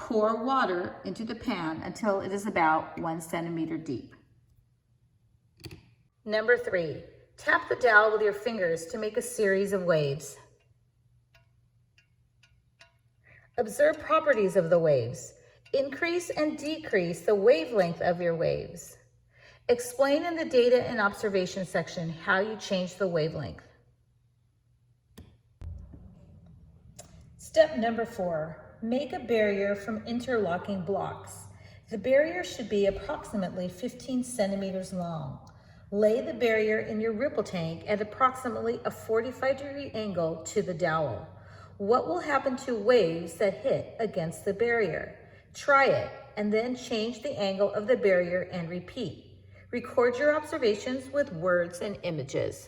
Pour water into the pan until it is about 1 centimeter deep. Number 3, tap the dowel with your fingers to make a series of waves. Observe properties of the waves. Increase and decrease the wavelength of your waves. Explain in the data and observation section how you change the wavelength. Step number 4, make a barrier from interlocking blocks. The barrier should be approximately 15 centimeters long. Lay the barrier in your ripple tank at approximately a 45-degree angle to the dowel. What will happen to waves that hit against the barrier? Try it and then change the angle of the barrier and repeat. Record your observations with words and images.